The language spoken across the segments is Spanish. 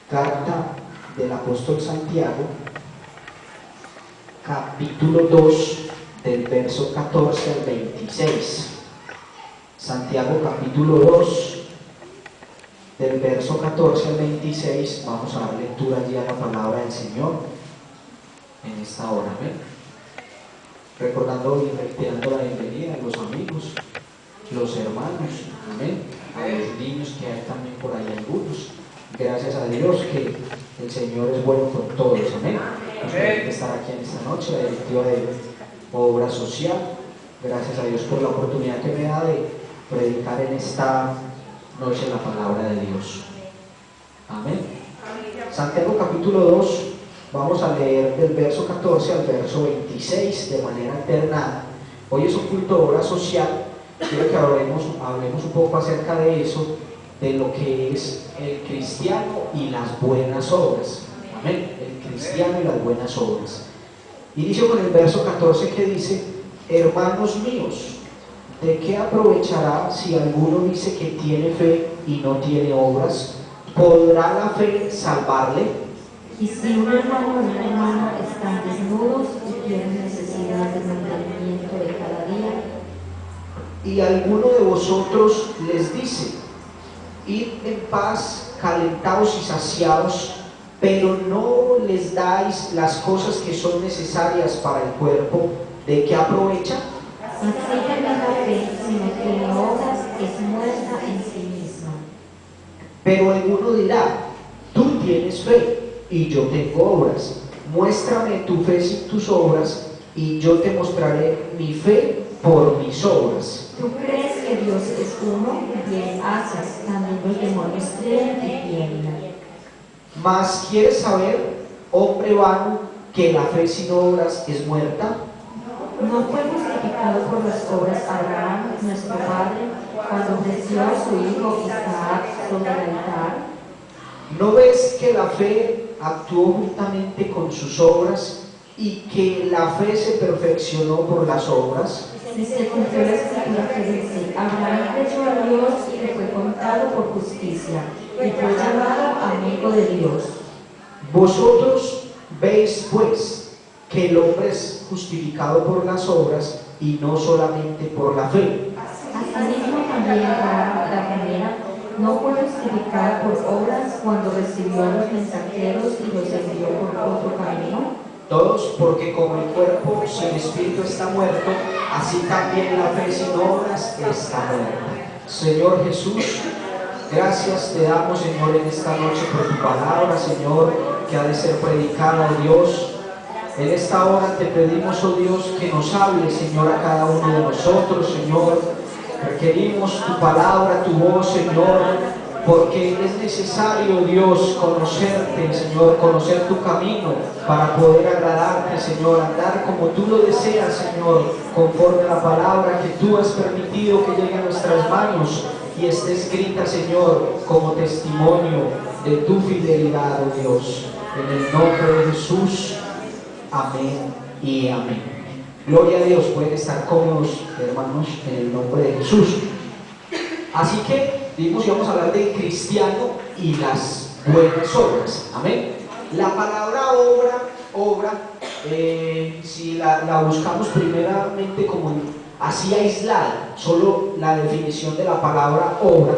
Carta del apóstol Santiago, capítulo 2, del verso 14 al 26. Santiago capítulo 2, del verso 14 al 26. Vamos a dar lectura allí a la palabra del Señor en esta hora. ¿Amén? Recordando y reiterando la bienvenida a los amigos, los hermanos, amén, a los niños que hay también por ahí algunos. Gracias a Dios que el Señor es bueno con todos, amén. Nos permite estar aquí en esta noche, la directiva de obra social. Gracias a Dios por la oportunidad que me da de predicar en esta noche la palabra de Dios. Amén. Santiago capítulo 2, vamos a leer del verso 14 al verso 26 de manera alternada. Hoy es un culto de obra social. Quiero que hablemos un poco acerca de eso, de lo que es el cristiano y las buenas obras. Amén. El cristiano y las buenas obras. Inicio con el verso 14 que dice: hermanos míos, ¿de qué aprovechará si alguno dice que tiene fe y no tiene obras? ¿Podrá la fe salvarle? Y si un hermano o una hermana están desnudos y tienen necesidad de mantenimiento de cada día, y alguno de vosotros les dice: id en paz, calentados y saciados, pero no les dais las cosas que son necesarias para el cuerpo, ¿de qué aprovecha? así también la fe, si no tiene obras, es muerta en sí misma. Pero alguno dirá: tú tienes fe y yo tengo obras. Muéstrame tu fe sin tus obras, y yo te mostraré mi fe por mis obras. Tú crees que Dios es uno, bien haces, también los demonios creen y tienen. Mas ¿quieres saber, hombre vano, que la fe sin obras es muerta? ¿No fue justificado por las obras Abraham, nuestro padre, cuando ofreció a su hijo Isaac sobre el altar? ¿No ves que la fe actuó juntamente con sus obras y que la fe se perfeccionó por las obras? Y se cumplió la escritura que dice: Abraham creyó a Dios y le fue contado por justicia, y fue llamado amigo de Dios. Vosotros veis pues que el hombre es justificado por las obras y no solamente por la fe. Asimismo también Abraham, la primera, no fue justificada por obras cuando recibió a los mensajeros y los envió por otro camino. Todos, porque como el cuerpo sin espíritu está muerto, así también la fe sin obras está muerta. Señor Jesús, gracias te damos, Señor, en esta noche por tu palabra, Señor, que ha de ser predicada, oh Dios. En esta hora te pedimos, oh Dios, que nos hable, Señor, a cada uno de nosotros, Señor. Requerimos tu palabra, tu voz, Señor, porque es necesario, Dios, conocerte, Señor, conocer tu camino para poder agradarte, Señor, andar como tú lo deseas, Señor, conforme a la palabra que tú has permitido que llegue a nuestras manos y esté escrita, Señor, como testimonio de tu fidelidad, oh Dios. En el nombre de Jesús, amén y amén. Gloria a Dios. Pueden estar cómodos, hermanos, en el nombre de Jesús. Así que dijimos que vamos a hablar del cristiano y las buenas obras. Amén. La palabra obra, si la buscamos primeramente como así aislada, solo la definición de la palabra obra,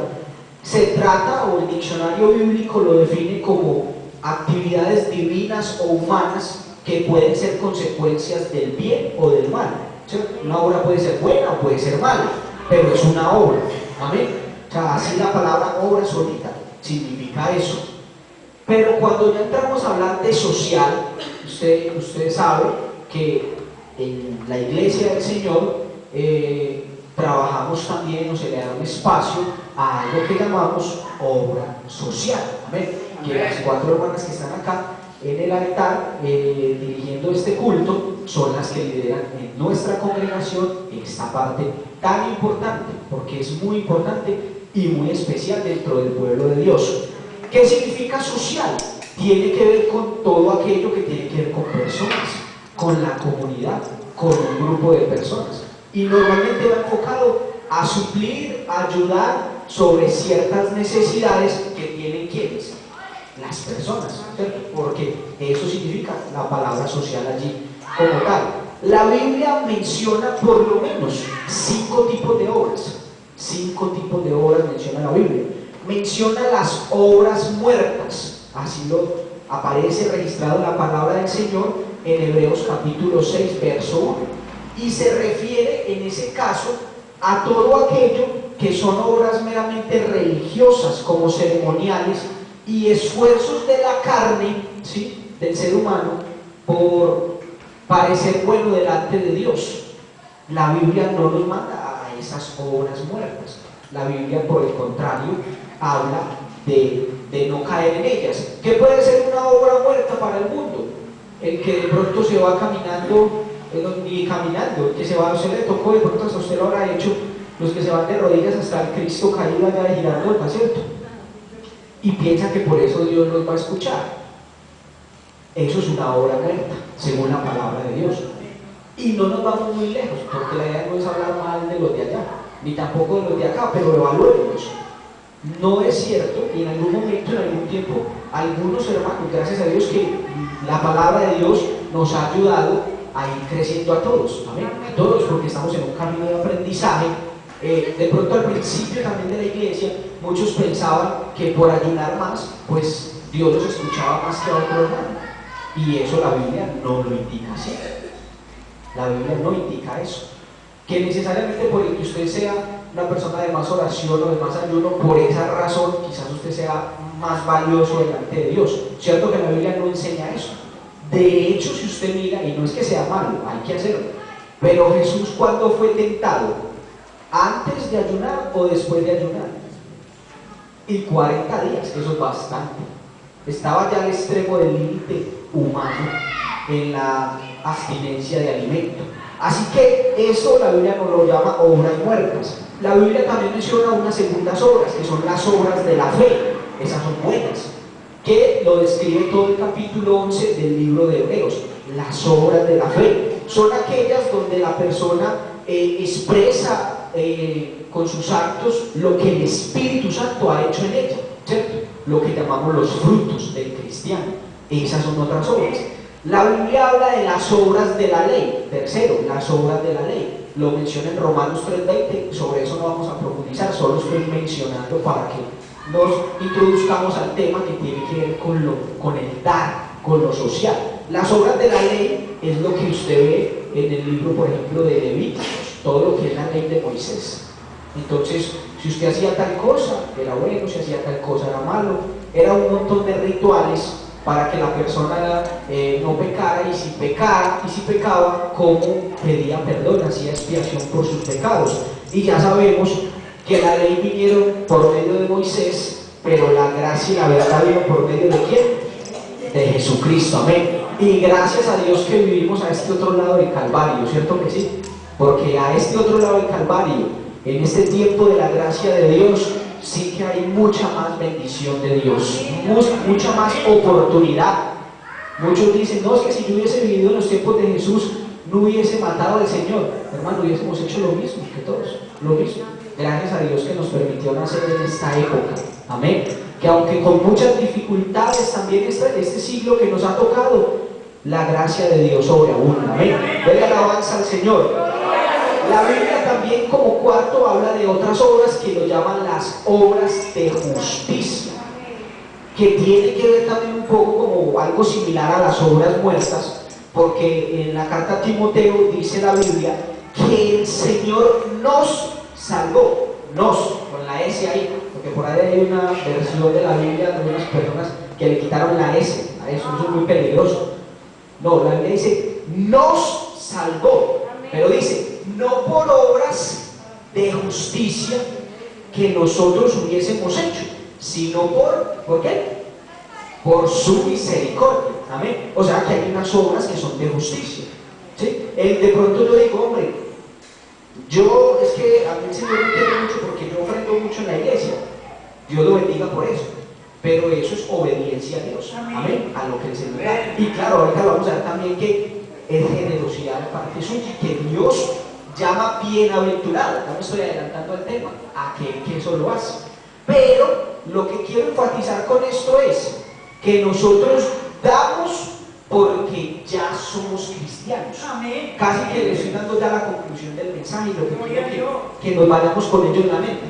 se trata, o el diccionario bíblico lo define como actividades divinas o humanas que pueden ser consecuencias del bien o del mal. Una obra puede ser buena o puede ser mala, pero es una obra. Amén. O sea, así la palabra obra solita significa eso. Pero cuando ya entramos a hablar de social, usted sabe que en la iglesia del Señor trabajamos también, o se le da un espacio a algo que llamamos obra social. Amén. Que las 4 hermanas que están acá en el altar dirigiendo este culto son las que lideran en nuestra congregación esta parte tan importante, porque es muy importante y muy especial dentro del pueblo de Dios. ¿Qué significa social? Tiene que ver con todo aquello que tiene que ver con personas, con la comunidad, con un grupo de personas, y normalmente va enfocado a suplir, a ayudar sobre ciertas necesidades que tienen quienes, la las personas, ¿cierto? Porque eso significa la palabra social allí como tal. La Biblia menciona por lo menos 5 tipos de obras. 5 tipos de obras menciona la Biblia. Menciona las obras muertas, así lo aparece registrado en la palabra del Señor en Hebreos capítulo 6, verso 1. Y se refiere en ese caso a todo aquello que son obras meramente religiosas, como ceremoniales y esfuerzos de la carne, ¿sí?, del ser humano por parecer bueno delante de Dios. La Biblia no nos manda a esas obras muertas. La Biblia, por el contrario, habla de no caer en ellas. ¿Qué puede ser una obra muerta para el mundo? El que de pronto se va caminando, ni caminando, el que se le tocó de pronto, hasta usted lo habrá hecho, los que se van de rodillas hasta el Cristo caído allá de Girardota, ¿cierto? Y piensa que por eso Dios los va a escuchar. Eso es una obra muerta, según la palabra de Dios. Y no nos vamos muy lejos, porque la idea no es hablar mal de los de allá, ni tampoco de los de acá, pero evaluemos. No es cierto, y en algún momento, en algún tiempo, algunos hermanos, gracias a Dios que la palabra de Dios nos ha ayudado a ir creciendo a todos, amén, a todos, porque estamos en un camino de aprendizaje. De pronto al principio también de la iglesia, muchos pensaban que por ayunar más, pues Dios los escuchaba más que a otro hermano, y eso la Biblia no lo indica así. La Biblia no indica eso, que necesariamente por el que usted sea una persona de más oración o de más ayuno, por esa razón quizás usted sea más valioso delante de Dios. Cierto que la Biblia no enseña eso. De hecho, si usted mira, y no es que sea malo, hay que hacerlo, pero Jesús, ¿cuándo fue tentado? ¿Antes de ayunar o después de ayunar? Y 40 días, eso es bastante. Estaba ya al extremo del límite humano en la abstinencia de alimento. Así que eso la Biblia no lo llama obras muertas. La Biblia también menciona unas segundas obras, que son las obras de la fe. Esas son buenas, que lo describe todo el capítulo 11 del libro de Hebreos. Las obras de la fe son aquellas donde la persona expresa con sus actos lo que el Espíritu Santo ha hecho en ella, ¿cierto? Lo que llamamos los frutos del cristiano. Esas son otras obras. La Biblia habla de las obras de la ley. Tercero, las obras de la ley. Lo menciona en Romanos 3:20. Sobre eso no vamos a profundizar, solo estoy mencionando para que nos introduzcamos al tema que tiene que ver con el dar, con lo social. Las obras de la ley es lo que usted ve en el libro, por ejemplo, de Levíticos, todo lo que es la ley de Moisés. Entonces, si usted hacía tal cosa, era bueno; si hacía tal cosa, era malo. Era un montón de rituales para que la persona no pecara, y si pecara, y si pecaba, ¿cómo pedía perdón? Hacía expiación por sus pecados. Y ya sabemos que la ley vinieron por medio de Moisés, pero la gracia y la verdad vino por medio de ¿quién? De Jesucristo, amén. Y gracias a Dios que vivimos a este otro lado del Calvario, ¿cierto que sí? Porque a este otro lado del Calvario, en este tiempo de la gracia de Dios, sí que hay mucha más bendición de Dios, mucha más oportunidad. Muchos dicen, no, es que si yo hubiese vivido en los tiempos de Jesús, no hubiese matado al Señor. Hermano, hubiésemos hecho lo mismo que todos, lo mismo. Gracias a Dios que nos permitió nacer en esta época, amén. Que aunque con muchas dificultades también este siglo que nos ha tocado, la gracia de Dios sobreabunda, amén. Denle alabanza al Señor. La Biblia también, como cuarto, habla de otras obras que lo llaman las obras de justicia, que tiene que ver también un poco como algo similar a las obras muertas, porque en la carta a Timoteo dice la Biblia que el Señor nos salvó, nos, con la S ahí, porque por ahí hay una versión de la Biblia de unas personas que le quitaron la S, a eso es muy peligroso. No, la Biblia dice nos salvó, pero dice no por obras de justicia que nosotros hubiésemos hecho, sino ¿por qué? Por su misericordia, amén. O sea que hay unas obras que son de justicia, ¿sí? De pronto yo digo, hombre, es que a mí el Señor me quiere mucho porque yo ofrendo mucho en la iglesia, Dios lo bendiga por eso, pero eso es obediencia a Dios, amén, a lo que el Señor da. Y claro, ahorita vamos a ver también que es generosidad de parte suya, que Dios llama bienaventurado. Ya me estoy adelantando al tema, a que eso lo hace. Pero lo que quiero enfatizar con esto es que nosotros damos porque ya somos cristianos. Amén. Casi que le estoy dando ya la conclusión del mensaje y lo que quiero que nos vayamos con ello en la mente.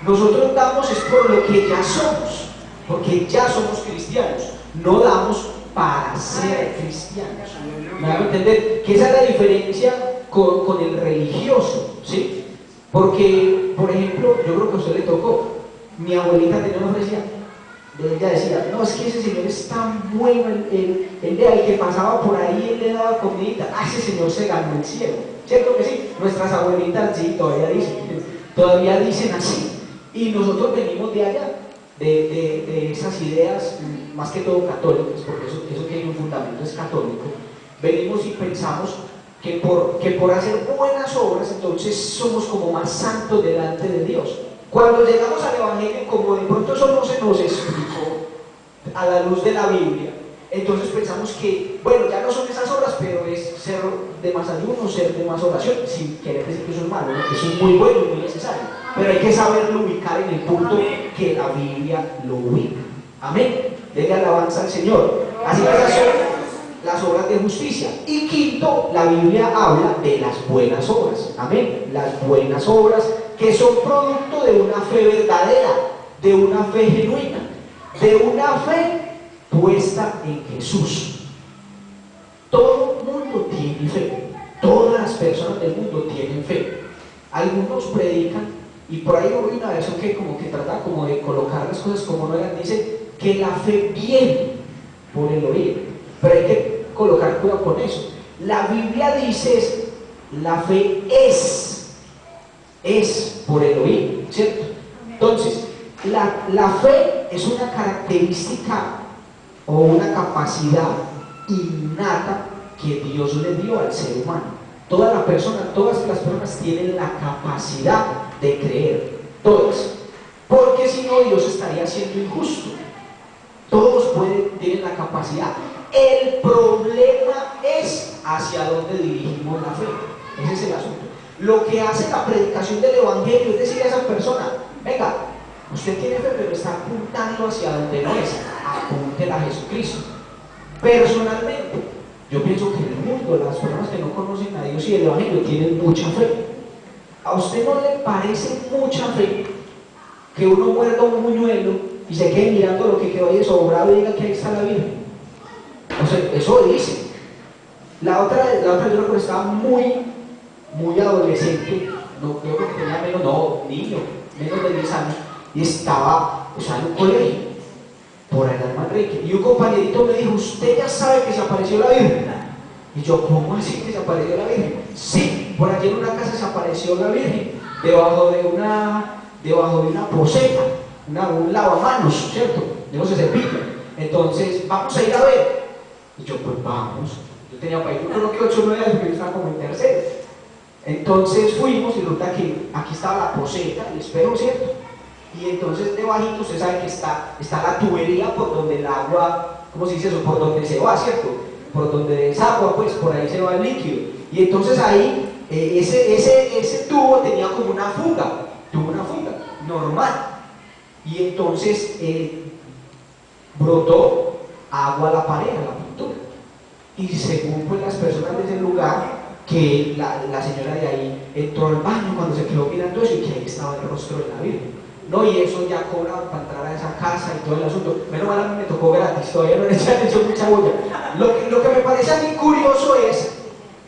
Nosotros damos es por lo que ya somos, porque ya somos cristianos. No damos para ser cristianos. ¿Me van a entender? Que esa es la diferencia con el religioso, ¿sí? Porque, por ejemplo, yo creo que a usted le tocó, mi abuelita tenía una ofrecida, ella decía, no, es que ese señor es tan bueno, el que pasaba por ahí, él le daba comidita, ese señor se ganó el cielo, ¿cierto que sí? Nuestras abuelitas sí, todavía dicen así, y nosotros venimos de allá, de esas ideas, más que todo católicas, porque eso tiene un fundamento, es católico. Venimos y pensamos que por hacer buenas obras, entonces somos como más santos delante de Dios. Cuando llegamos al Evangelio, como de pronto eso no se nos explicó a la luz de la Biblia, entonces pensamos que, bueno, ya no son esas obras, pero es ser de más ayuno, ser de más oración, sin querer decir que eso es malo, ¿no? Eso es muy bueno y muy necesario, pero hay que saberlo ubicar en el punto que la Biblia lo ubica. Amén. Denle alabanza al Señor. Así que esas son las obras de justicia. Y quinto, la Biblia habla de las buenas obras. Amén. Las buenas obras que son producto de una fe verdadera, de una fe genuina, de una fe puesta en Jesús. Todo el mundo tiene fe. Todas las personas del mundo tienen fe. Algunos predican, y por ahí hubo una versión que como que trata como de colocar las cosas como no eran, dice que la fe viene por el oír, pero hay que colocar cuidado con eso. La Biblia dice la fe es por el oír, ¿cierto? Entonces, la fe es una característica o una capacidad innata que Dios le dio al ser humano. Todas las personas tienen la capacidad de creer, todas, porque si no Dios estaría siendo injusto. Todos tienen la capacidad. El problema es hacia dónde dirigimos la fe. Ese es el asunto. Lo que hace la predicación del Evangelio es decir a esa persona, venga, usted tiene fe pero está apuntando hacia donde no es, apúntela a Jesucristo. Personalmente, yo pienso que en el mundo las personas que no conocen a Dios y el Evangelio tienen mucha fe. ¿A usted no le parece mucha fe que uno muerda un buñuelo y se quede mirando lo que quedó ahí desobrado y diga que ahí está la Virgen? O sea, eso dice. La otra yo creo que estaba muy adolescente, no creo que tenía menos de 10 años, y estaba en un colegio, por allá en Manrique, y un compañerito me dijo, ¿usted ya sabe que se apareció la Virgen? Y yo, ¿cómo así que se apareció la Virgen? Sí, por allí en una casa se apareció la Virgen, debajo de una poceta, un lavamanos, ¿cierto? De esos cepillos. Entonces, vamos a ir a ver. Y yo, pues vamos. Yo tenía para ir, yo creo que 8 o 9 años, pero yo estaba como en tercero. Entonces fuimos y resulta que aquí estaba la poceta, el espejo, ¿cierto? Y entonces debajito usted sabe que está la tubería por donde el agua, ¿cómo se dice eso? Por donde se va, ¿cierto? Por donde desagua, pues por ahí se va el líquido. Y entonces ahí, ese tubo tenía como una fuga, tuvo una fuga normal. Y entonces brotó agua a la pared, a la pintura. Y según pues las personas de ese lugar, que la señora de ahí entró al baño cuando se quedó mirando eso y que ahí estaba el rostro de la Virgen. No, y eso ya cobraba para entrar a esa casa y todo el asunto. Menos mal a mí me tocó gratis, todavía no les han hecho mucha bulla. Lo que me parece a mí curioso es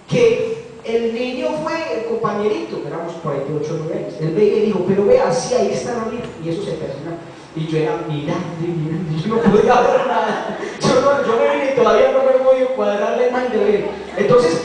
que el niño fue el compañerito, éramos por ahí de 8 o 9 años. Él veía y dijo, pero vea, sí, ahí está la Virgen. Y eso se persona. Y yo era mirando, yo no podía ver nada. Yo me vine y todavía no me he podido cuadrar la imagen de la Virgen. Entonces,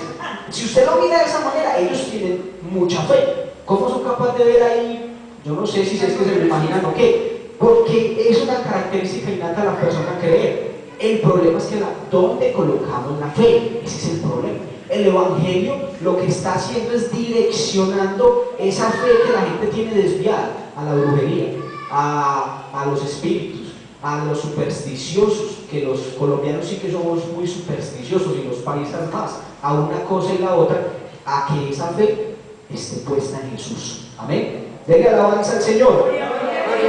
si usted lo mira de esa manera, ellos tienen mucha fe. ¿Cómo son capaces de ver ahí? Yo no sé si es que se lo imaginan o qué, porque es una característica innata de la persona creer. El problema es que ¿dónde colocamos la fe? Ese es el problema. El Evangelio lo que está haciendo es direccionando esa fe que la gente tiene desviada a la brujería, a los espíritus, a los supersticiosos, que los colombianos sí que somos muy supersticiosos y los paisas más, a una cosa y la otra, a que esa fe esté puesta en Jesús. Amén. Denle alabanza al Señor.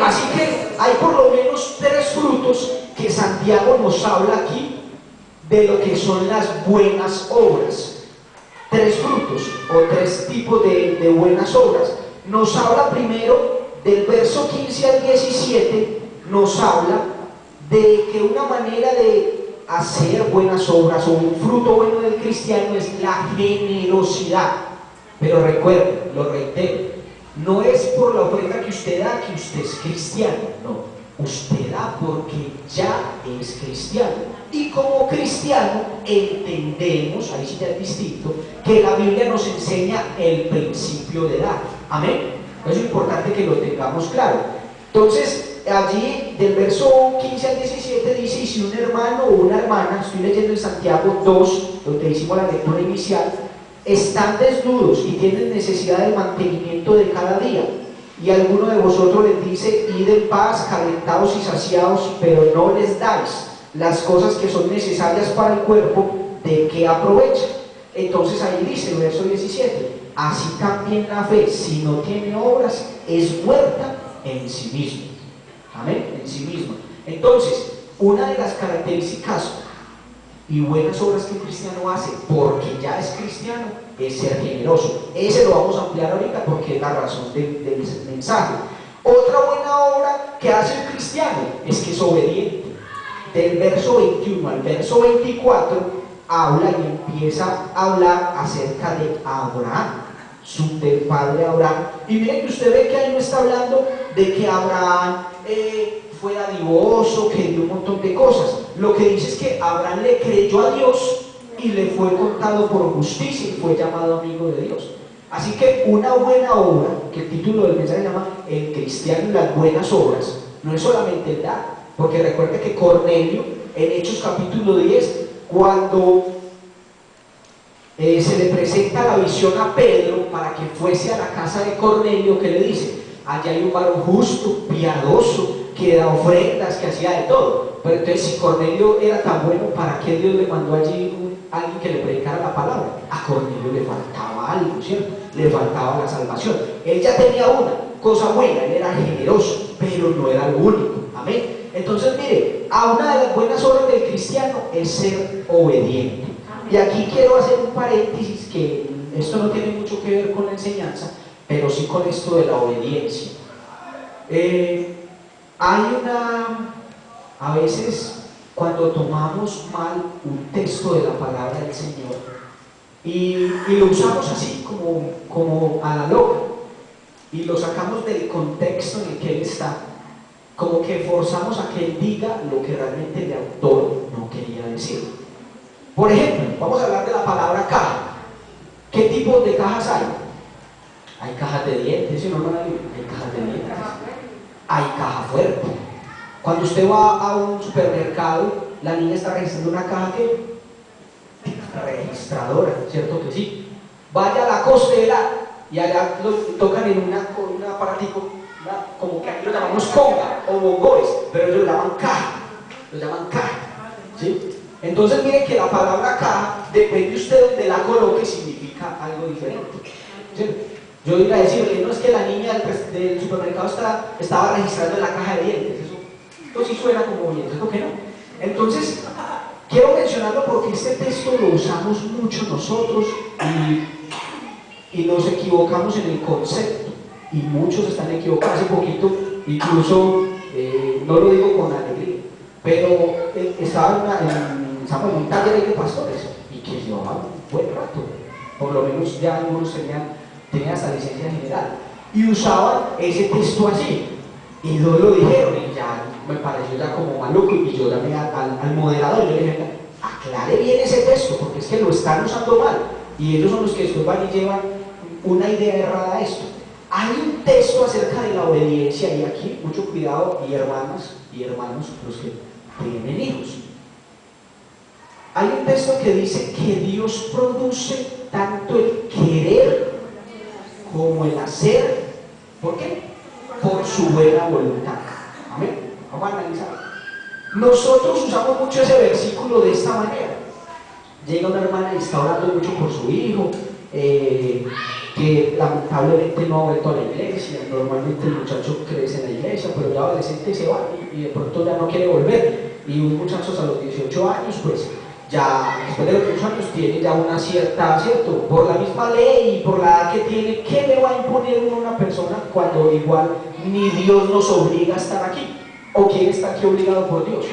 Así que hay por lo menos 3 frutos que Santiago Santiago nos habla aquí de lo que son las buenas obras. Tres frutos o tres tipos de buenas obras. Nos habla primero del verso 15 al 17, nos habla de que una manera de hacer buenas obras o un fruto bueno del cristiano es la generosidad. Pero recuerden, lo reitero, no es por la ofrenda que usted da que usted es cristiano, no. Usted da porque ya es cristiano. Y como cristiano entendemos, ahí sí ya es distinto, que la Biblia nos enseña el principio de dar. Amén. Eso es importante que lo tengamos claro. Entonces, allí del verso 15 al 17 dice: y si un hermano o una hermana, estoy leyendo en Santiago 2, donde hicimos la lectura inicial, están desnudos y tienen necesidad del mantenimiento de cada día, y alguno de vosotros les dice: id en paz, calentados y saciados, pero no les dais las cosas que son necesarias para el cuerpo, ¿de qué aprovecha? Entonces ahí dice el verso 17: así también la fe, si no tiene obras, es muerta en sí misma. Amén, en sí misma. Entonces, una de las características y buenas obras que un cristiano hace porque ya es cristiano es ser generoso. Ese lo vamos a ampliar ahorita porque es la razón del mensaje. Otra buena obra que hace un cristiano es que es obediente. Del verso 21 al verso 24 habla y empieza a hablar acerca de Abraham, del padre Abraham. Y miren que usted ve que ahí no está hablando de que Abraham fue dadivoso, que dio un montón de cosas. Lo que dice es que Abraham le creyó a Dios y le fue contado por justicia y fue llamado amigo de Dios. Así que una buena obra, que el título del mensaje se llama El cristiano y las buenas obras, no es solamente el dar, porque recuerde que Cornelio, en Hechos capítulo 10, cuando se le presenta la visión a Pedro para que fuese a la casa de Cornelio, ¿qué le dice? Allá hay un varón justo, piadoso, que da ofrendas, que hacía de todo. Pero entonces, si Cornelio era tan bueno, ¿para qué Dios le mandó allí a alguien que le predicara la palabra? A Cornelio le faltaba algo, ¿cierto? Le faltaba la salvación. Él ya tenía una cosa buena, él era generoso, pero no era lo único. Amén. Entonces, mire, a una de las buenas obras del cristiano es ser obediente. Y aquí quiero hacer un paréntesis, que esto no tiene mucho que ver con la enseñanza, pero sí con esto de la obediencia. A veces cuando tomamos mal un texto de la palabra del Señor y lo usamos así como a la loca, y lo sacamos del contexto en el que Él está, como que forzamos a que Él diga lo que realmente el autor no quería decir. Por ejemplo, vamos a hablar de la palabra caja. ¿Qué tipos de cajas hay? Hay cajas de dientes, ¿sí o no? Hay cajas de dientes. Hay caja fuerte. Cuando usted va a un supermercado, la niña está registrando una caja que registradora, ¿cierto que sí? Vaya a la costera y allá lo tocan en un aparatico, como que aquí lo llamamos conga o bongoes, pero ellos lo llaman caja, ¿sí? Entonces mire que la palabra caja, depende usted donde la coloque, significa algo diferente, ¿sí? Yo iba a decirle, no es que la niña del supermercado estaba registrando en la caja de dientes, eso sí suena como bien, ¿cierto que no? Entonces, quiero mencionarlo porque este texto lo usamos mucho nosotros y nos equivocamos en el concepto, y muchos están equivocados. Hace poquito, incluso, no lo digo con alegría, pero estaba en un taller de pastores y que llevaban un buen rato, por lo menos ya algunos tenían hasta licencia general, y usaban ese texto así, y no lo dijeron, y ya me pareció ya como maluco, y yo llamé al moderador y yo le dije: aclare bien ese texto, porque es que lo están usando mal, y ellos son los que después van y llevan una idea errada a esto. Hay un texto acerca de la obediencia, y aquí mucho cuidado, y hermanas y hermanos, los que tienen hijos. Hay un texto que dice que Dios produce tanto el querer como el hacer. ¿Por qué? Por su buena voluntad. Amén. Vamos a analizar. Nosotros usamos mucho ese versículo de esta manera. Llega una hermana y está orando mucho por su hijo, que lamentablemente no ha vuelto a la iglesia. Normalmente el muchacho crece en la iglesia, pero ya adolescente se va y de pronto ya no quiere volver. y un muchacho a los 18 años, pues ya después de los 18 años tiene ya una cierta, ¿cierto? Por la misma ley y por la edad que tiene, ¿qué le va a imponer uno a una persona cuando igual ni Dios nos obliga a estar aquí? ¿O quién está aquí obligado por Dios?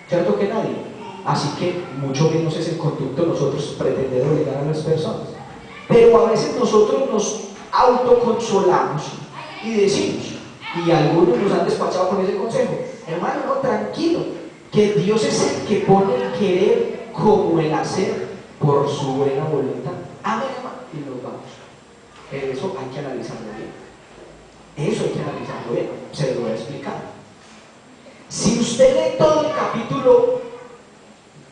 ¿Cierto que nadie? Así que mucho menos es el conducto nosotros pretender obligar a las personas. Pero a veces nosotros nos autoconsolamos y decimos, y algunos nos han despachado con ese consejo: hermano, no, tranquilo, que Dios es el que pone el querer como el hacer por su buena voluntad. Amén, hermano, y nos vamos. Pero eso hay que analizarlo bien. Eso hay que analizarlo bien. Se lo voy a explicar. Si usted lee todo el capítulo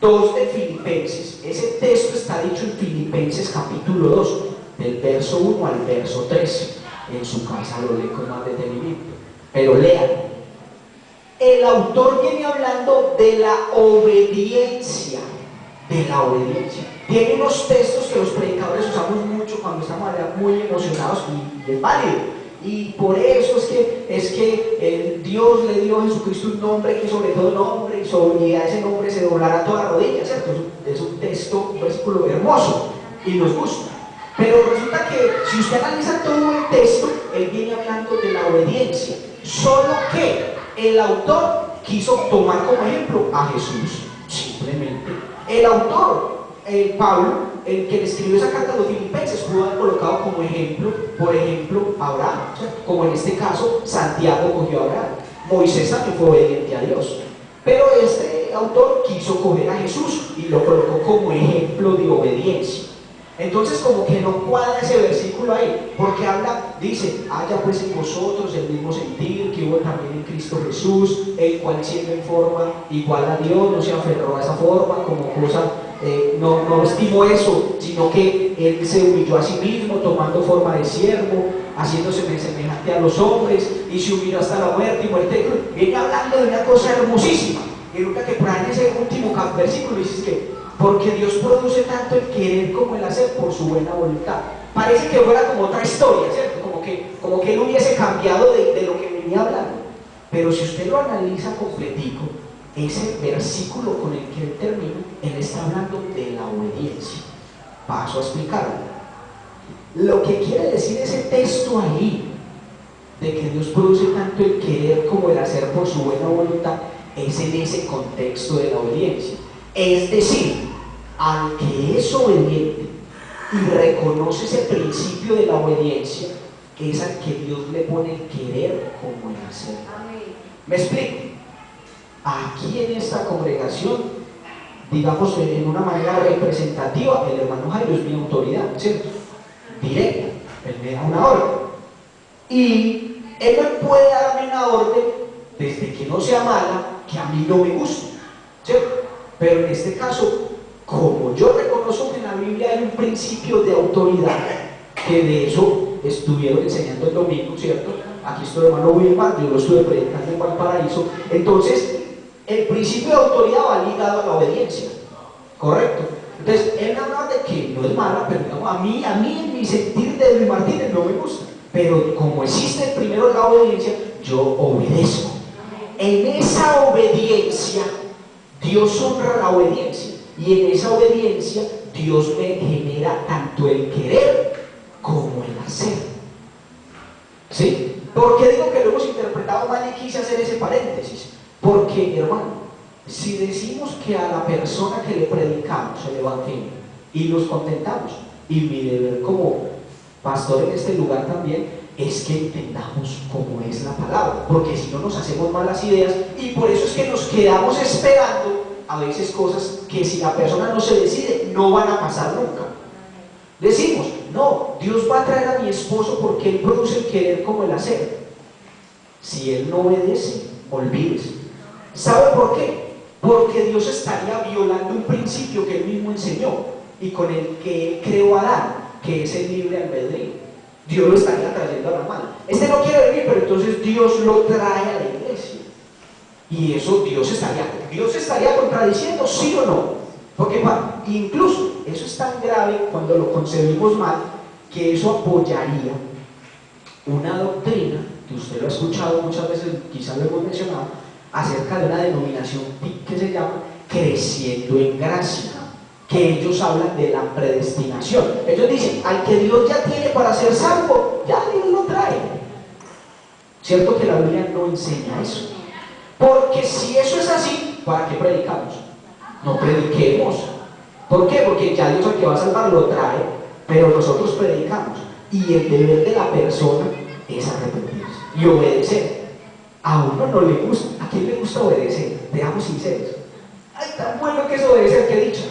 2 de Filipenses, ese texto está dicho en Filipenses capítulo 2, del verso 1 al verso 13. En su casa lo lee con más detenimiento, pero lean. El autor viene hablando de la obediencia, Tiene unos textos que los predicadores usamos mucho cuando estamos muy emocionados, y es válido. Y por eso es que Dios le dio a Jesucristo un nombre que sobre todo nombre, y sobre ese nombre se doblará toda rodilla, ¿cierto? Es un texto, un versículo hermoso y nos gusta. Pero resulta que si usted analiza todo el texto, él viene hablando de la obediencia, solo que el autor quiso tomar como ejemplo a Jesús, simplemente. El autor, Pablo, el que le escribió esa carta a los Filipenses, pudo haber colocado como ejemplo, por ejemplo, a Abraham, ¿cierto? Como en este caso Santiago cogió a Abraham. Moisés también fue obediente a Dios, pero este autor quiso coger a Jesús y lo colocó como ejemplo de obediencia. Entonces como que no cuadra ese versículo ahí, porque habla, dice: haya pues en vosotros el mismo sentir que hubo también en Cristo Jesús, el cual siendo en forma igual a Dios, no se aferró a esa forma como cosa, no estimó eso, sino que él se humilló a sí mismo, tomando forma de siervo, haciéndose semejante a los hombres, y se humilló hasta la muerte y muerte de cruz. Viene hablando de una cosa hermosísima, y nunca que por ahí en ese último versículo dices que porque Dios produce tanto el querer como el hacer por su buena voluntad. Parece que fuera como otra historia, ¿cierto? Como que él hubiese cambiado de lo que venía hablando. Pero si usted lo analiza completico, ese versículo con el que él termina, él está hablando de la obediencia. Paso a explicarlo. Lo que quiere decir ese texto ahí, de que Dios produce tanto el querer como el hacer por su buena voluntad, es en ese contexto de la obediencia. Es decir, al que es obediente y reconoce ese principio de la obediencia, es al que Dios le pone el querer como el hacer. ¿Me explico? Aquí en esta congregación, digamos en una manera representativa, el hermano Jairo es mi autoridad, ¿cierto? Directa, él me da una orden. Y él me puede darme una orden desde que no sea mala, que a mí no me guste, ¿cierto? Pero en este caso, como yo reconozco que en la Biblia hay un principio de autoridad, que de eso estuvieron enseñando el domingo, ¿cierto? Aquí está el hermano Wilmar, yo lo estuve predicando en Valparaíso. Entonces, el principio de autoridad va ligado a la obediencia, ¿correcto? Entonces, él me habla de que no es mala, pero digamos, a mí en mi sentir de Luis Martínez no me gusta. Pero como existe primero la obediencia, yo obedezco. En esa obediencia, Dios honra la obediencia, y en esa obediencia Dios me genera tanto el querer como el hacer. ¿Sí? ¿Por qué digo que lo hemos interpretado mal y quise hacer ese paréntesis? Porque, hermano, si decimos que a la persona que le predicamos el evangelio y nos contentamos, y mi deber como pastor en este lugar también es que entendamos cómo es la palabra, porque si no nos hacemos malas ideas, y por eso es que nos quedamos esperando a veces cosas que si la persona no se decide no van a pasar nunca. Decimos: no, Dios va a traer a mi esposo porque él produce el querer como el hacer. Si él no obedece, olvídese. ¿Sabe por qué? Porque Dios estaría violando un principio que él mismo enseñó y con el que él creó a Adán, que es el libre albedrío. Dios lo estaría trayendo a la mano. Este no quiere venir, pero entonces Dios lo trae a la iglesia. Y eso Dios estaría contradiciendo, ¿sí o no? Porque incluso eso es tan grave cuando lo concebimos mal, que eso apoyaría una doctrina que usted lo ha escuchado muchas veces, quizás lo hemos mencionado, acerca de una denominación que se llama creciendo en gracia, que ellos hablan de la predestinación. Ellos dicen, al que Dios ya tiene para ser salvo, ya Dios lo trae. Cierto que la Biblia no enseña eso, porque si eso es así, ¿para qué predicamos? No prediquemos. ¿Por qué? Porque ya Dios al que va a salvar lo trae, pero nosotros predicamos, y el deber de la persona es arrepentirse y obedecer. A uno no le gusta. ¿A quién le gusta obedecer? Seamos sinceros. Ay, tan bueno que es obedecer, que he dicho.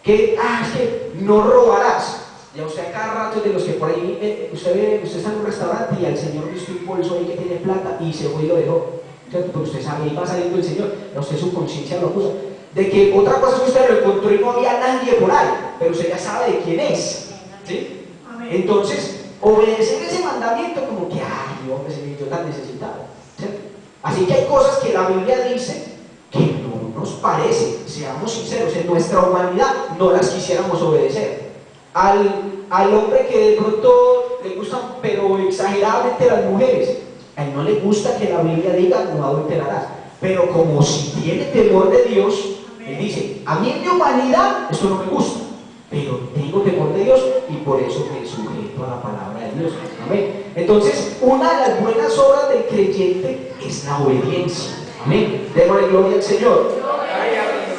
Que, es que no robarás. Ya usted a cada rato de los que por ahí, usted está en un restaurante y al Señor visto un bolso ahí que tiene plata y se fue y lo dejó. ¿Cierto? Pero usted sabe, ahí va saliendo el Señor, a usted su conciencia lo acusa. De que otra cosa es que usted lo encontró y no había nadie por ahí, pero usted ya sabe de quién es. ¿Sí? Entonces, obedecer ese mandamiento como que, ay, hombre, yo tan necesitado. ¿Cierto? Así que hay cosas que la Biblia dice que no nos parece, seamos sinceros, en nuestra humanidad no las quisiéramos obedecer. Al hombre que de pronto le gustan, pero exageradamente las mujeres, a él no le gusta que la Biblia diga no adulterarás, pero como si tiene temor de Dios, él dice, a mí en mi humanidad esto no me gusta, pero tengo temor de Dios y por eso me sujeto a la palabra de Dios. Amén. Entonces, una de las buenas obras del creyente es la obediencia. Amén. Démosle gloria al Señor.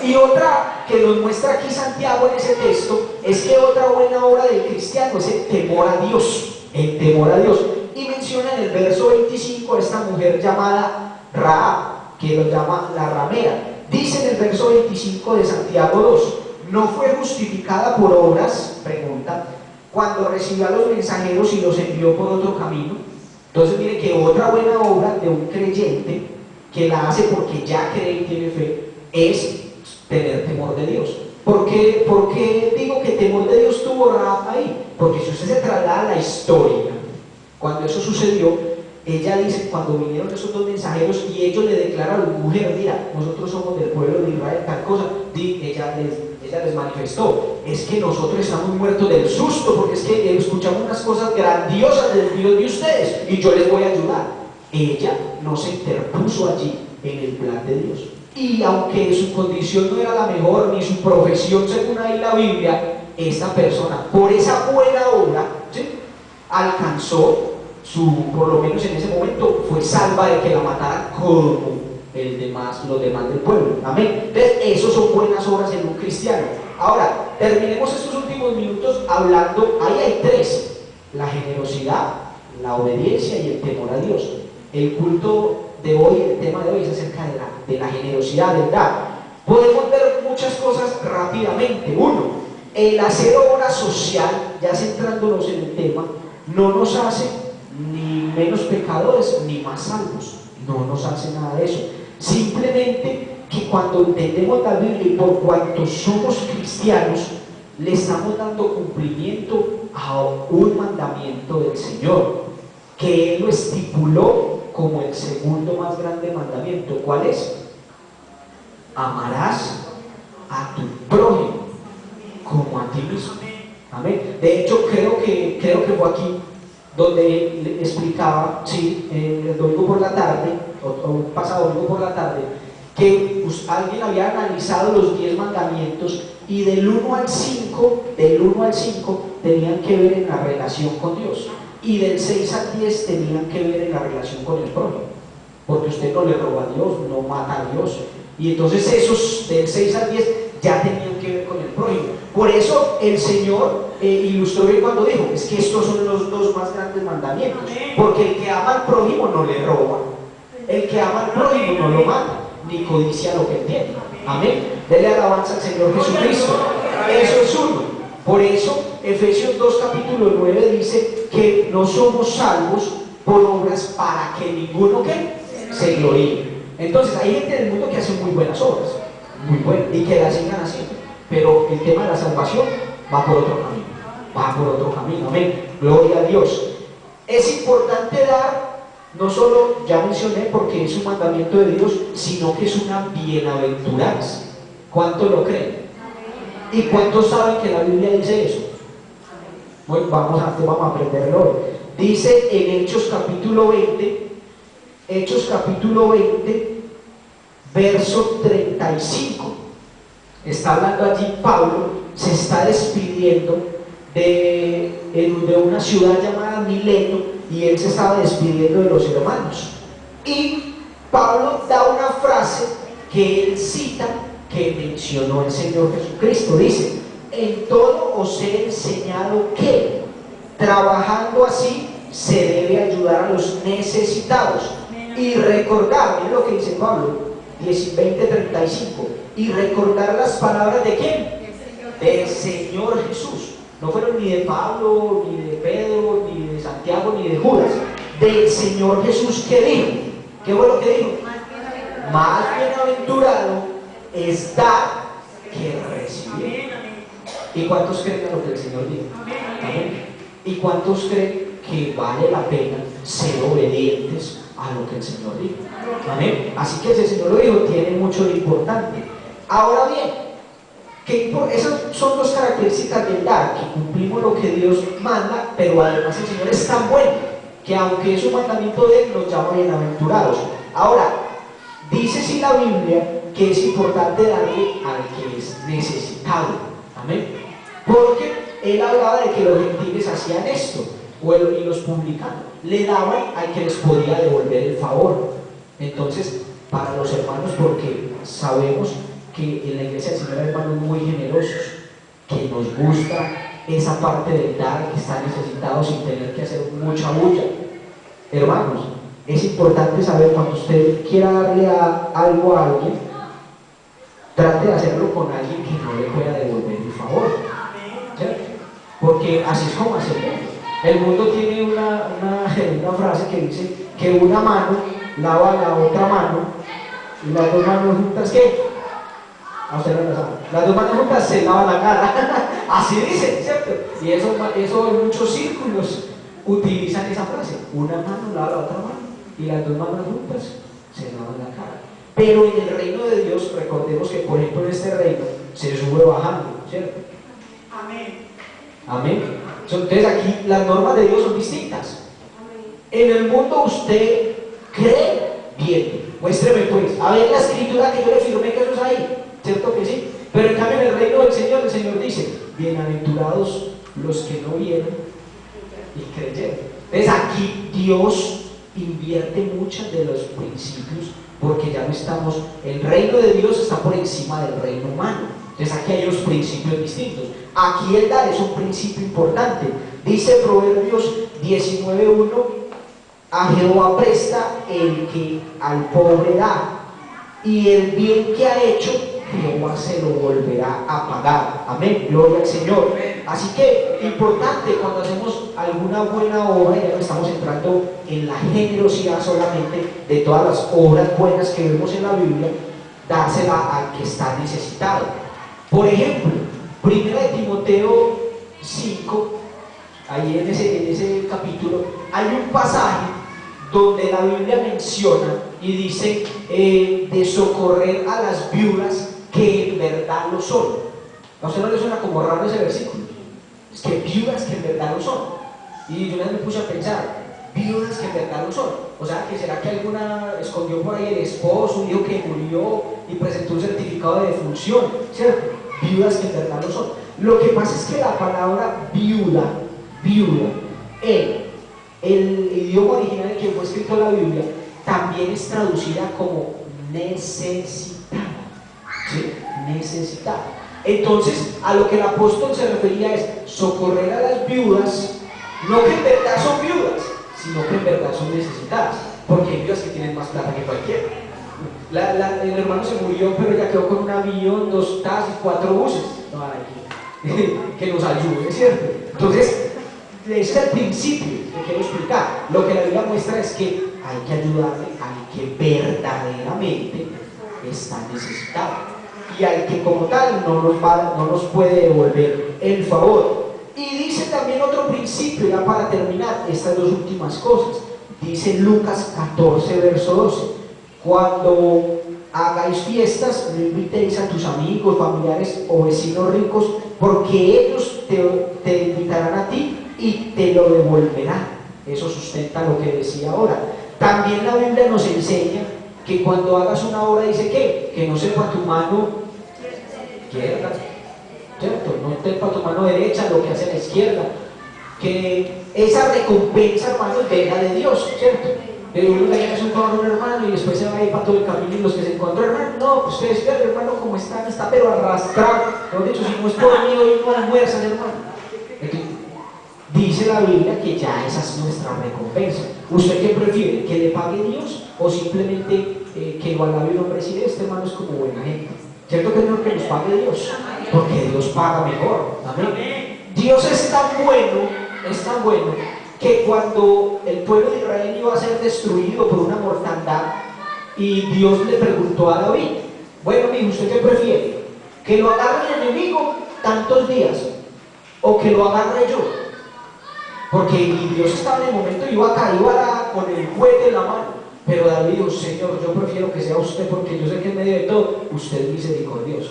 Y otra que nos muestra aquí Santiago en ese texto es que otra buena obra del cristiano es el temor a Dios. El temor a Dios. Y menciona en el verso 25 a esta mujer llamada Rahab, que lo llama la ramera. Dice en el verso 25 de Santiago 2, ¿no fue justificada por obras? Pregunta, cuando recibió a los mensajeros y los envió por otro camino. Entonces mire que otra buena obra de un creyente que la hace porque ya cree y tiene fe es tener temor de Dios. ¿Por qué digo que temor de Dios tuvo Rahab ahí? Porque si usted se traslada a la historia, cuando eso sucedió, ella dice, cuando vinieron esos dos mensajeros y ellos le declararon, mujer, mira, nosotros somos del pueblo de Israel, tal cosa, ella les manifestó, es que nosotros estamos muertos del susto, porque es que escuchamos unas cosas grandiosas del Dios de ustedes y yo les voy a ayudar. Ella no se interpuso allí en el plan de Dios. Y aunque su condición no era la mejor, ni su profesión según ahí la Biblia, esta persona, por esa buena obra, ¿sí?, alcanzó por lo menos en ese momento, fue salva de que la mataran como los demás del pueblo. Amén. Entonces, eso son buenas obras en un cristiano. Ahora, terminemos estos últimos minutos hablando, ahí hay tres: la generosidad, la obediencia y el temor a Dios. El culto de hoy, el tema de hoy es acerca de la generosidad, del dar. Podemos ver muchas cosas rápidamente. Uno, el hacer obra social, ya centrándonos en el tema, no nos hace ni menos pecadores ni más salvos, no nos hace nada de eso. Simplemente que cuando entendemos la Biblia y por cuanto somos cristianos, le estamos dando cumplimiento a un mandamiento del Señor, que Él lo estipuló como el segundo más grande mandamiento. ¿Cuál es? Amarás a tu prójimo como a ti mismo. Amén. De hecho, creo que fue aquí donde le explicaba, sí, el domingo por la tarde, o pasado domingo por la tarde, que alguien había analizado los 10 mandamientos y del 1 al 5 tenían que ver en la relación con Dios, y del 6 al 10 tenían que ver en la relación con el prójimo, porque usted no le roba a Dios, no mata a Dios, y entonces esos del 6 al 10 ya tenían que ver con el prójimo. Por eso el Señor ilustró bien cuando dijo, es que estos son los dos más grandes mandamientos, porque el que ama al prójimo no le roba, el que ama al prójimo no lo mata, ni codicia lo que tiene. Amén. Dele alabanza al Señor Jesucristo. Eso es uno. Por eso Efesios 2 capítulo 9 dice que no somos salvos por obras para que ninguno se gloríe. Entonces hay gente del mundo que hace muy buenas obras, muy buenas, y que las sigan haciendo, pero el tema de la salvación va por otro camino, amén, gloria a Dios. Es importante dar, no solo, ya mencioné, porque es un mandamiento de Dios, sino que es una bienaventuranza. ¿Cuánto lo creen? ¿Y cuántos saben que la Biblia dice eso? Bueno, vamos a aprenderlo hoy. Dice en Hechos capítulo 20, verso 35. Está hablando allí Pablo, se está despidiendo de una ciudad llamada Mileto, y él se estaba despidiendo de los hermanos. Y Pablo da una frase que él cita, que mencionó el Señor Jesucristo. Dice: en todo os he enseñado que, trabajando así, se debe ayudar a los necesitados. Y recordar, miren lo que dice Pablo, 20:35, y recordar las palabras ¿de quién? Del Señor Jesús. No fueron ni de Pablo, ni de Pedro, ni de Santiago, ni de Judas. Del Señor Jesús, que dijo. ¿Qué fue lo que dijo? Más bienaventurado es dar que recibir. ¿Y cuántos creen en lo que el Señor dijo? ¿Amén? ¿Y cuántos creen que vale la pena ser obedientes a lo que el Señor dijo? ¿Amén? Así que si el Señor lo dijo, tiene mucho de importante. Ahora bien, esas son dos características del dar, que cumplimos lo que Dios manda, pero además el Señor es tan bueno que aunque es un mandamiento de Él, nos llama bienaventurados. Ahora, dice sí la Biblia que es importante darle al que es necesitado. Amén. Porque Él hablaba de que los gentiles hacían esto, y los publicanos le daban al que les podía devolver el favor. Entonces, para los hermanos, porque sabemos que en la iglesia del Señor hay hermanos muy generosos, que nos gusta esa parte del dar, que están necesitados sin tener que hacer mucha bulla. Hermanos, es importante saber, cuando usted quiera darle algo a alguien, trate de hacerlo con alguien que no le pueda devolver el favor, ¿cierto? Porque así es como hace el mundo. El mundo tiene una frase que dice que una mano lava la otra mano, y las dos manos juntas, ¿qué? A usted no lo sabe. Las dos manos juntas se lavan la cara. Así dicen, ¿cierto? Y eso en muchos círculos utilizan esa frase: una mano lava la otra mano, y las dos manos juntas se lavan la cara. Pero en el reino de Dios, recordemos que, por ejemplo, en este reino se sube bajando, ¿cierto? Amén. Amén. Entonces aquí las normas de Dios son distintas. En el mundo usted cree bien, muéstreme pues, a ver la escritura que yo le firmé que eso es ahí, ¿cierto que sí? Pero en cambio en el reino del Señor, el Señor dice: bienaventurados los que no vieron y creyeron. Entonces aquí Dios invierte muchos de los principios, porque ya no estamos, el reino de Dios está por encima del reino humano. Entonces aquí hay unos principios distintos. Aquí el dar es un principio importante. Dice Proverbios 19:1: a Jehová presta el que al pobre da, y el bien que ha hecho Jehová se lo volverá a pagar. Amén, gloria al Señor. Así que importante, cuando hacemos alguna buena obra, ya no estamos entrando en la generosidad solamente de todas las obras buenas que vemos en la Biblia, dársela al que está necesitado. Por ejemplo, 1 Timoteo 5, ahí en ese capítulo, hay un pasaje donde la Biblia menciona y dice de socorrer a las viudas que en verdad lo son. ¿A usted no le suena como raro ese versículo? Es que viudas que en verdad lo son. Y yo una vez me puse a pensar: viudas que en verdad lo son. O sea, que será que alguna escondió por ahí el esposo, un hijo que murió y presentó un certificado de defunción, ¿cierto? Viudas que en verdad lo son. Lo que pasa es que la palabra viuda, en el idioma original en que fue escrito la Biblia, también es traducida como necesitada, ¿sí? Necesitada. Entonces, a lo que el apóstol se refería es socorrer a las viudas, no que en verdad son viudas, sino que en verdad son necesitadas, porque hay viudas que tienen más plata que cualquiera. El hermano se murió, pero ya quedó con un avión, 2 taxis, 4 buses. No hay que nos ayude, ¿cierto? Entonces, ese es el principio que quiero explicar. Lo que la Biblia muestra es que hay que ayudarle al que verdaderamente está necesitado, y al que como tal no nos puede devolver el favor. Y dice también otro principio, ya para terminar estas dos últimas cosas. Dice Lucas 14, verso 12: cuando hagáis fiestas, no invitéis a tus amigos, familiares o vecinos ricos, porque ellos te invitarán a ti y te lo devolverán. Eso sustenta lo que decía ahora. También la Biblia nos enseña que cuando hagas una obra dice que no sepa tu mano izquierda, ¿cierto? No sepa tu mano derecha lo que hace la izquierda, que esa recompensa, hermano, venga de Dios, ¿cierto? Pero uno le hace un favor a un hermano y después se va a ir para todo el camino y los que se encontró, hermano, no, pues ustedes vean, hermano, cómo está pero arrastrado. Mejor dicho, si no es por mí, hoy no almuerzan, hermano. Entonces, dice la Biblia que ya esa es nuestra recompensa. ¿Usted qué prefiere? ¿Que le pague Dios o simplemente que lo alabe un hombre y decir, este hermano es como buena gente? ¿Cierto que es mejor que nos pague Dios? Porque Dios paga mejor. Amén. Dios es tan bueno, que cuando el pueblo de Israel iba a ser destruido por una mortandad, y Dios le preguntó a David, bueno, mijo, ¿usted qué prefiere? ¿Que lo agarre el enemigo tantos días o que lo agarre yo? Porque Dios estaba en el momento y iba con el juez en la mano, pero David dijo, Señor, yo prefiero que sea usted, porque yo sé que en medio de todo usted es misericordioso.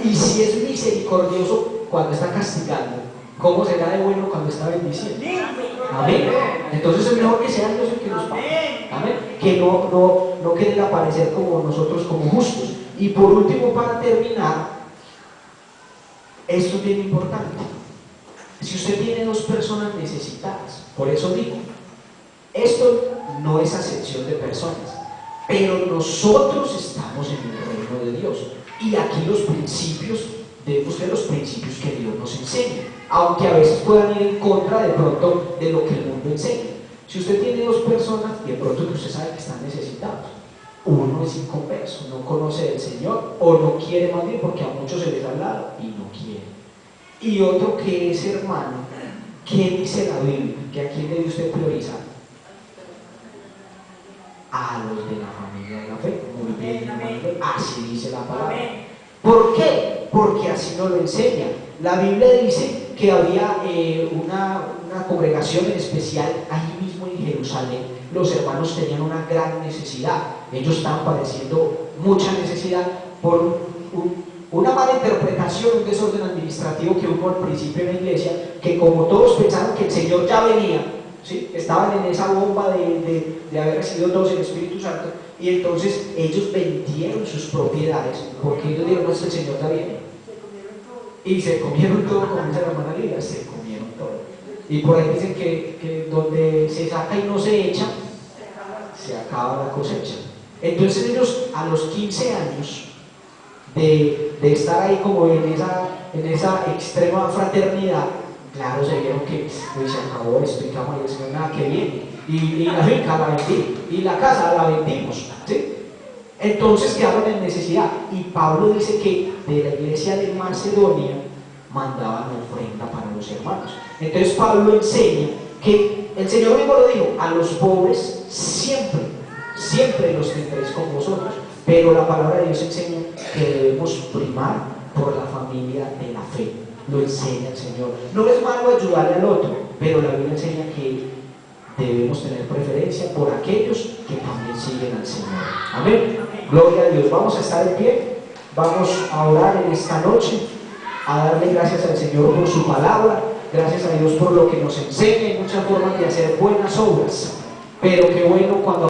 Y si es misericordioso cuando está castigando, ¿cómo será de bueno cuando está bendiciendo? Amén. Entonces es mejor que sea Dios el que nos pague. Amén. Que no quieran aparecer como nosotros, como justos. Y por último, para terminar, esto es bien importante. Si usted tiene dos personas necesitadas, por eso digo, esto no es acepción de personas, pero nosotros estamos en el reino de Dios. Y aquí los principios, debemos ser los principios que Dios nos enseña, aunque a veces puedan ir en contra de pronto de lo que el mundo enseña. Si usted tiene dos personas, de pronto que usted sabe que están necesitados, uno es inconverso, no conoce del Señor, o no quiere más bien porque a muchos se les ha hablado y no quiere. Y otro que es hermano, ¿qué dice la Biblia? ¿Que a quién debe usted priorizar? A los de la familia de la fe. Muy bien, así dice la palabra. ¿Por qué? Porque así nos lo enseña. La Biblia dice que había una congregación en especial ahí mismo en Jerusalén. Los hermanos tenían una gran necesidad. Ellos estaban padeciendo mucha necesidad por una mala interpretación, un desorden administrativo que hubo al principio en la iglesia, que como todos pensaron que el Señor ya venía, ¿sí? Estaban en esa bomba de haber recibido todos el Espíritu Santo, y entonces ellos vendieron sus propiedades, porque ellos dijeron, no, el Señor ya viene. Y se comieron todo, como dice la hermana Lidia, se comieron todo. Y por ahí dicen que donde se saca y no se echa, se acaba la cosecha. Entonces ellos a los 15 años de estar ahí como en esa extrema fraternidad, claro, se vieron que pues, se acabó esto y que vamos a decir nada que viene. Y la finca la vendí, y la casa la vendimos, ¿sí? Entonces quedaron en necesidad. Y Pablo dice que de la iglesia de Macedonia mandaban ofrenda para los hermanos. Entonces Pablo enseña que el Señor mismo lo dijo, a los pobres siempre los tendréis con vosotros, pero la palabra de Dios enseña que debemos primar por la familia de la fe. Lo enseña el Señor. No es malo ayudarle al otro, pero la Biblia enseña que debemos tener preferencia por aquellos que también siguen al Señor. Amén. Gloria a Dios. Vamos a estar en pie, vamos a orar en esta noche, a darle gracias al Señor por su palabra, gracias a Dios por lo que nos enseña. Hay muchas formas de hacer buenas obras, pero qué bueno cuando